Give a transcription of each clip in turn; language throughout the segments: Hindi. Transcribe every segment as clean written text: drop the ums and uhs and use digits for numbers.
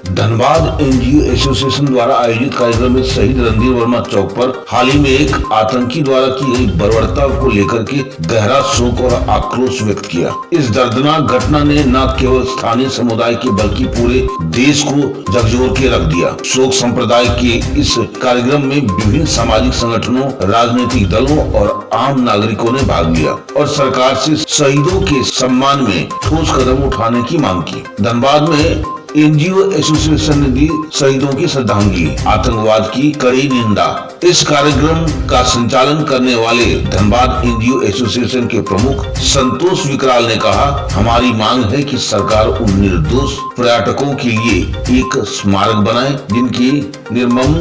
धनबाद एनजीओ एसोसिएशन द्वारा आयोजित कार्यक्रम में शहीद रणधीर वर्मा चौक पर हाल ही में एक आतंकी द्वारा की गई बर्बरता को लेकर के गहरा शोक और आक्रोश व्यक्त किया। इस दर्दनाक घटना ने न केवल स्थानीय समुदाय के बल्कि पूरे देश को झकझोर के रख दिया। शोक संप्रदाय के इस कार्यक्रम में विभिन्न सामाजिक संगठनों, राजनीतिक दलों और आम नागरिकों ने भाग लिया और सरकार से शहीदों के सम्मान में ठोस कदम उठाने की मांग की। धनबाद में एनजीओ एसोसिएशन ने दी शहीदों की श्रद्धांजलि, आतंकवाद की कड़ी निंदा। इस कार्यक्रम का संचालन करने वाले धनबाद एनजीओ एसोसिएशन के प्रमुख संतोष विकराल ने कहा, हमारी मांग है कि सरकार उन निर्दोष पर्यटकों के लिए एक स्मारक बनाए जिनकी निर्मम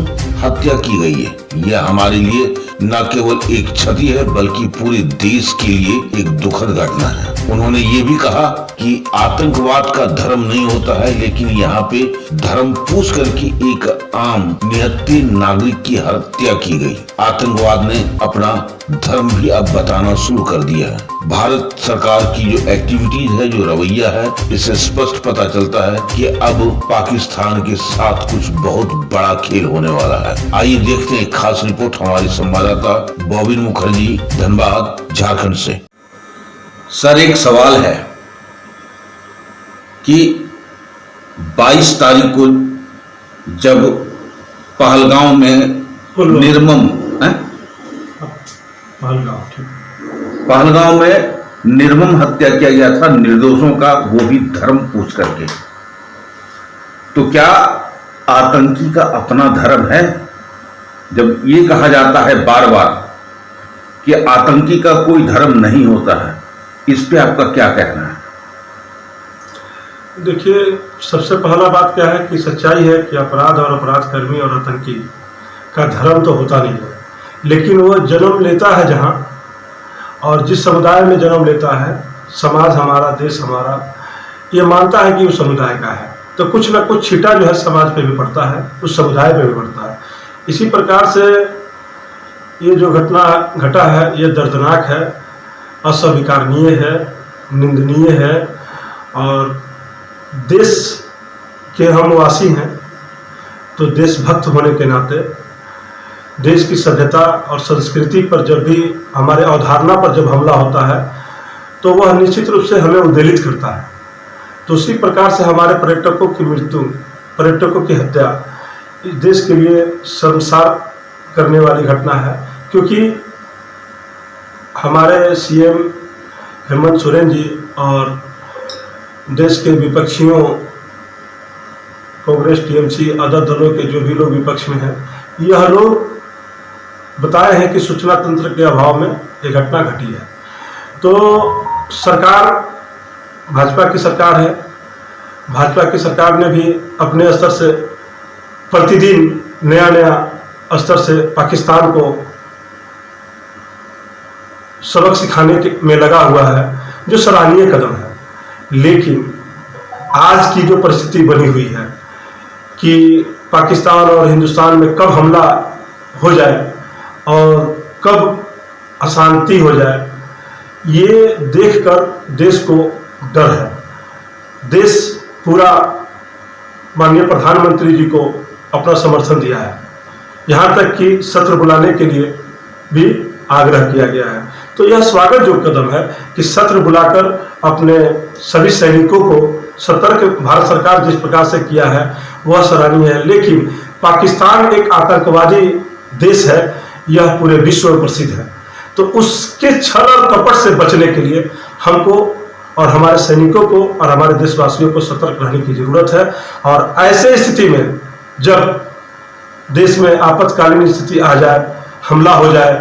हत्या की गई है। यह हमारे लिए न केवल एक क्षति है बल्कि पूरे देश के लिए एक दुखद घटना है। उन्होंने ये भी कहा कि आतंकवाद का धर्म नहीं होता है, लेकिन यहाँ पे धर्म पूछ करके एक आम निहत्थे नागरिक की हत्या की गई। आतंकवाद ने अपना धर्म भी अब बताना शुरू कर दिया है। भारत सरकार की जो एक्टिविटीज है, जो रवैया है, इससे स्पष्ट पता चलता है कि अब पाकिस्तान के साथ कुछ बहुत बड़ा खेल होने वाला है। आइए देखते हैं खास रिपोर्ट हमारे संवाददाता बॉबिन मुखर्जी, धनबाद, झारखंड से। सर, एक सवाल है कि 22 तारीख को जब पहलगांव में पहलगांव में निर्मम हत्या किया गया था निर्दोषों का, वो भी धर्म पूछ करके, तो क्या आतंकी का अपना धर्म है? जब ये कहा जाता है बार बार कि आतंकी का कोई धर्म नहीं होता है, इस पे आपका क्या कहना है? देखिए, सबसे पहला बात क्या है कि सच्चाई है कि अपराध और अपराधकर्मी और आतंकी का धर्म तो होता नहीं है, लेकिन वो जन्म लेता है जहाँ, और जिस समुदाय में जन्म लेता है, समाज हमारा, देश हमारा, ये मानता है कि उस समुदाय का है, तो कुछ ना कुछ छीटा जो है समाज पे भी पड़ता है, उस समुदाय पे भी पड़ता है। इसी प्रकार से ये जो घटना घटा है, ये दर्दनाक है, अस्वीकारनीय है, निंदनीय है, और देश के हम वासी हैं तो देशभक्त होने के नाते देश की सभ्यता और संस्कृति पर जब भी, हमारे अवधारणा पर जब हमला होता है तो वह निश्चित रूप से हमें उद्वेलित करता है। तो उसी प्रकार से हमारे पर्यटकों की मृत्यु, पर्यटकों की हत्या इस देश के लिए शर्मसार करने वाली घटना है, क्योंकि हमारे सीएम हेमंत सोरेन जी और देश के विपक्षियों, कांग्रेस, टीएमसी, अदर दलों के जो भी लोग विपक्ष में हैं, यह लोग बताए हैं कि सूचना तंत्र के अभाव में ये घटना घटी है। तो सरकार भाजपा की सरकार है, भाजपा की सरकार ने भी अपने स्तर से प्रतिदिन नया नया स्तर से पाकिस्तान को सबक सिखाने में लगा हुआ है, जो सराहनीय कदम है। लेकिन आज की जो परिस्थिति बनी हुई है कि पाकिस्तान और हिंदुस्तान में कब हमला हो जाए और कब अशांति हो जाए, ये देखकर देश को डर है। देश पूरा माननीय प्रधानमंत्री जी को अपना समर्थन दिया है, यहाँ तक कि सत्र बुलाने के लिए भी आग्रह किया गया है। तो यह स्वागत जो कदम है कि सत्र बुलाकर अपने सभी सैनिकों को सतर्क भारत सरकार जिस प्रकार से किया है वह सराहनीय है। लेकिन पाकिस्तान एक आतंकवादी देश है, यह पूरे विश्व में प्रसिद्ध है, तो उसके छल और कपट से बचने के लिए हमको और हमारे सैनिकों को और हमारे देशवासियों को सतर्क रहने की जरूरत है। और ऐसे स्थिति में जब देश में आपातकालीन स्थिति आ जाए, हमला हो जाए,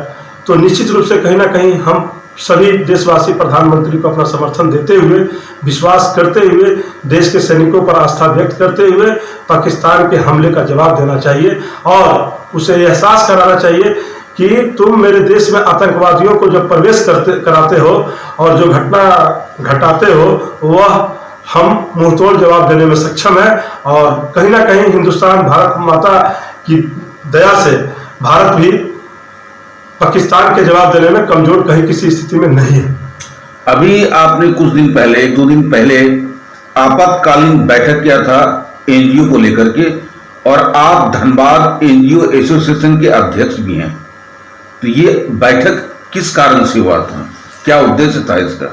तो निश्चित रूप से कहीं ना कहीं हम सभी देशवासी प्रधानमंत्री को अपना समर्थन देते हुए, विश्वास करते हुए, देश के सैनिकों पर आस्था व्यक्त करते हुए पाकिस्तान के हमले का जवाब देना चाहिए और उसे एहसास कराना चाहिए कि तुम मेरे देश में आतंकवादियों को जब प्रवेश कराते हो और जो घटना घटाते हो, वह हम मुंहतोड़ जवाब देने में सक्षम है। और कहीं ना कहीं हिंदुस्तान, भारत माता की दया से भारत भी पाकिस्तान के जवाब देने में कमजोर कहीं किसी स्थिति में नहीं है। अभी आपने कुछ दिन पहले, 1-2 दिन पहले आपातकालीन बैठक किया था एनजीओ को लेकर के, और आप धनबाद एनजीओ एसोसिएशन के अध्यक्ष भी हैं, तो ये बैठक किस कारण से हुआ था, क्या उद्देश्य था इसका?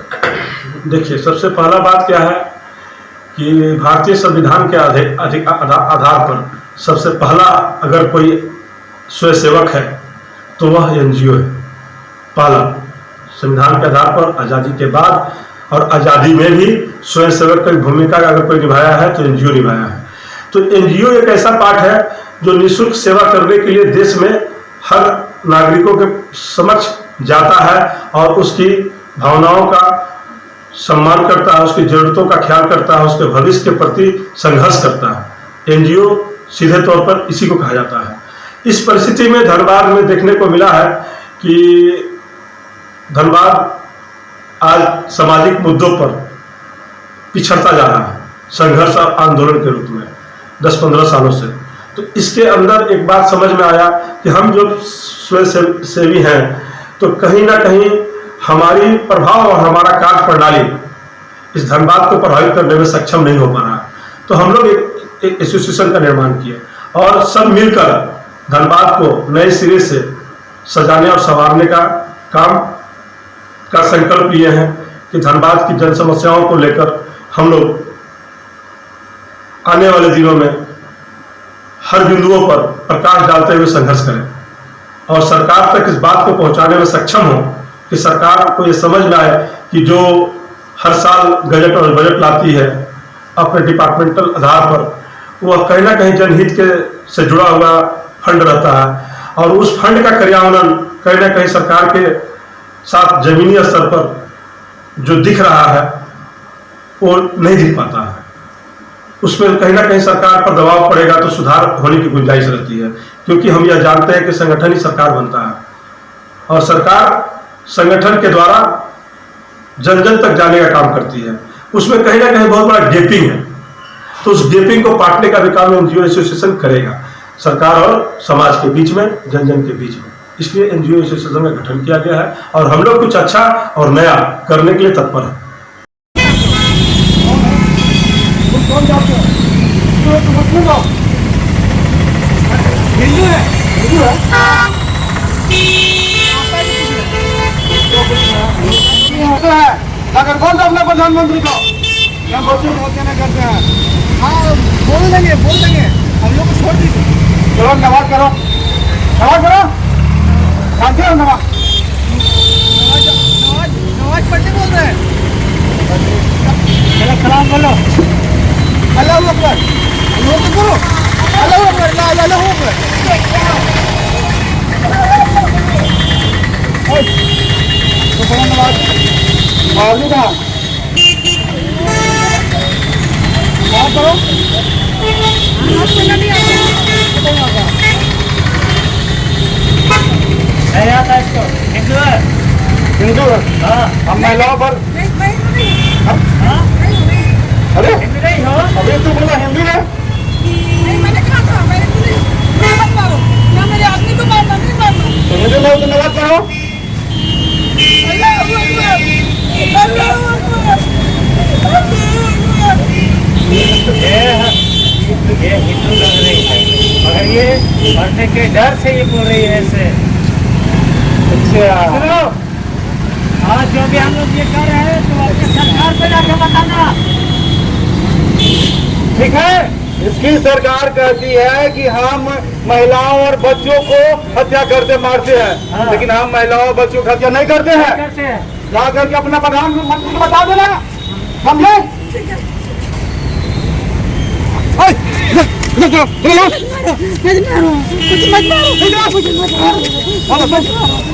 देखिए, सबसे पहला बात क्या है कि भारतीय संविधान के आधार पर सबसे पहला अगर कोई स्वयंसेवक है तो वह एनजीओ है। पहला संविधान के आधार पर आज़ादी के बाद और आज़ादी में भी स्वयंसेवक की भूमिका अगर कोई निभाया है तो एनजीओ निभाया है। तो एनजीओ एक ऐसा पार्ट है जो निःशुल्क सेवा करने के लिए देश में हर नागरिकों के समक्ष जाता है और उसकी भावनाओं का सम्मान करता है, उसकी जरूरतों का ख्याल करता है, उसके भविष्य के प्रति संघर्ष करता है। एनजीओ सीधे तौर पर इसी को कहा जाता है। इस परिस्थिति में धनबाद में देखने को मिला है कि धनबाद आज सामाजिक मुद्दों पर पिछड़ता जा रहा है, संघर्ष और आंदोलन के रूप में 10-15 सालों से। तो इसके अंदर एक बात समझ में आया कि हम जो स्वयंसेवी हैं तो कहीं ना कहीं हमारी प्रभाव और हमारा कार्य प्रणाली इस धनबाद को प्रभावित करने में सक्षम नहीं हो पा रहा है। तो हम लोग एक एसोसिएशन का निर्माण किया और सब मिलकर धनबाद को नए सिरे से सजाने और संवारने का काम का संकल्प लिए हैं कि धनबाद की जन समस्याओं को लेकर हम लोग आने वाले दिनों में हर बिंदुओं पर प्रकाश डालते हुए संघर्ष करें और सरकार तक इस बात को पहुंचाने में सक्षम हो कि सरकार को ये समझ में आए कि जो हर साल गजट और बजट लाती है अपने डिपार्टमेंटल आधार पर, वह कहीं ना कहीं जनहित के से जुड़ा हुआ फंड रहता है और उस फंड का क्रियान्वयन कहीं ना कहीं सरकार के साथ जमीनी स्तर पर जो दिख रहा है वो नहीं दिख पाता है। उसमें कहीं ना कहीं सरकार पर दबाव पड़ेगा तो सुधार होने की गुंजाइश रहती है, क्योंकि हम यह जानते हैं कि संगठन ही सरकार बनता है और सरकार संगठन के द्वारा जन जन तक जाने का काम करती है। उसमें कहीं ना कहीं बहुत बड़ा गैपिंग है, तो उस गैपिंग को पाटने का भी काम एनजीओ एसोसिएशन करेगा, सरकार और समाज के बीच में, जन जन के बीच में। इसलिए एनजीओ एसोसिएशन का गठन किया गया है और हम लोग कुछ अच्छा और नया करने के लिए तत्पर हैं। हिंदू है, हिंदू है। अगर कौन सा अपना प्रधानमंत्री को क्या बोलते नहीं करते हैं? हाँ, बोल देंगे हम लोग को छोड़ दीजिए। चलो नमाज करो, शांति हो। नमाज पढ़ते बोल रहे हैं। सलाम बोलो, अल्लाह अकबर, करो अल्लाह अकबर, अल्लाह अकबर। तो पढ़ो नमाज, करो हिंदू है। हम महिलाओं पर अरे अभी तो बोला हिंदू है। मैंने कहा था मैं मत मारो या मेरे आदमी को मारना नहीं मारना। तो मुझे लोग नमाज पढ़ो। ये हिंदू लग रही है मगर ये मरने के डर से ये बोल रही है ऐसे। अच्छा, आज जो भी हम लोग ये कर रहे हैं तो अपने सरकार पे जाकर बताना। ठीक है, इसकी सरकार कहती है कि हम महिलाओं और बच्चों को हत्या करते मारते हैं। हाँ। लेकिन हम महिलाओं और बच्चों की हत्या नहीं करते हैं। करते हैं जा करके अपना प्रधानमंत्री को बता देना, समझे?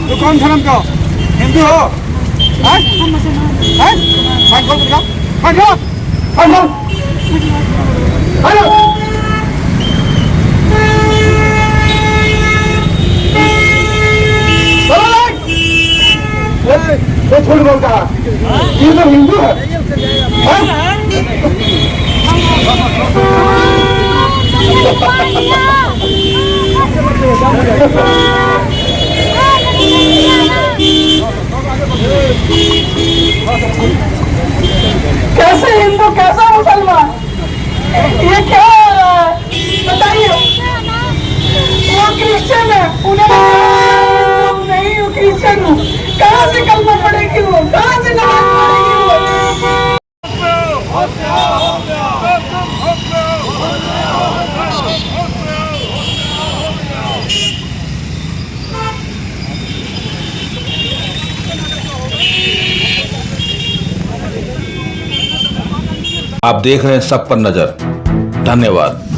तो कौन धर्म का हिंदू हो? तो झूठ बोलता है, ये तो हिंदू है। कैसे हिंदू कैसे मुसलमान, ये क्या है? आप देख रहे हैं सब पर नजर। धन्यवाद।